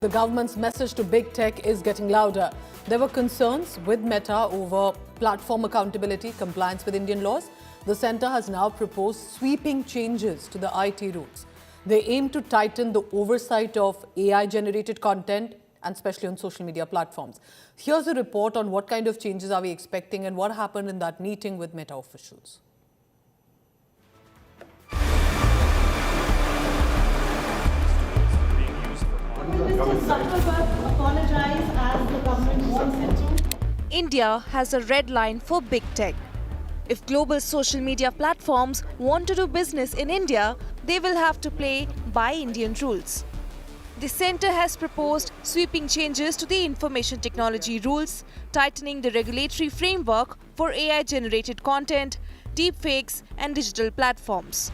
The government's message to big tech is getting louder. There were concerns with Meta over platform accountability, compliance with Indian laws. The centre has now proposed sweeping changes to the IT rules. They aim to tighten the oversight of AI-generated content, and especially on social media platforms. Here's a report on what kind of changes are we expecting and what happened in that meeting with Meta officials. India has a red line for big tech. If global social media platforms want to do business in India, they will have to play by Indian rules. The centre has proposed sweeping changes to the information technology rules, tightening the regulatory framework for AI-generated content, deepfakes and digital platforms.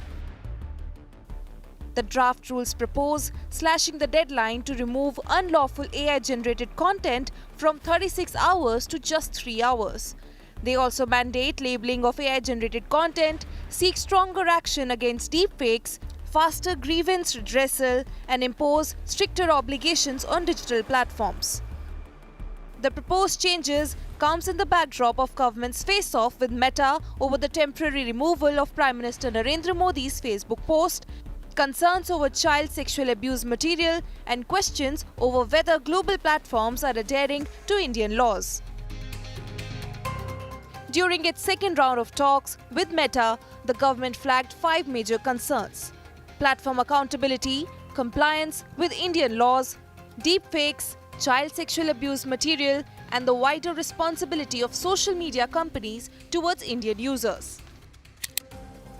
The draft rules propose slashing the deadline to remove unlawful AI-generated content from 36 hours to just 3 hours. They also mandate labeling of AI-generated content, seek stronger action against deepfakes, faster grievance redressal, and impose stricter obligations on digital platforms. The proposed changes comes in the backdrop of government's face-off with Meta over the temporary removal of Prime Minister Narendra Modi's Facebook post, concerns over child sexual abuse material, and questions over whether global platforms are adhering to Indian laws. During its second round of talks with Meta, the government flagged 5 major concerns: platform accountability, compliance with Indian laws, deepfakes, child sexual abuse material, and the wider responsibility of social media companies towards Indian users.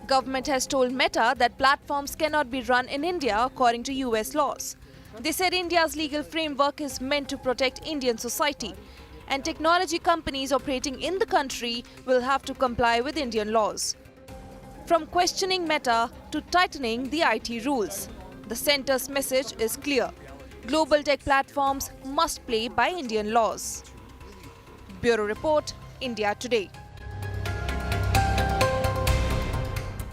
Government has told Meta that platforms cannot be run in India according to US laws. They said India's legal framework is meant to protect Indian society, and technology companies operating in the country will have to comply with Indian laws. From questioning Meta to tightening the IT rules, the centre's message is clear. Global tech platforms must play by Indian laws. Bureau Report, India Today.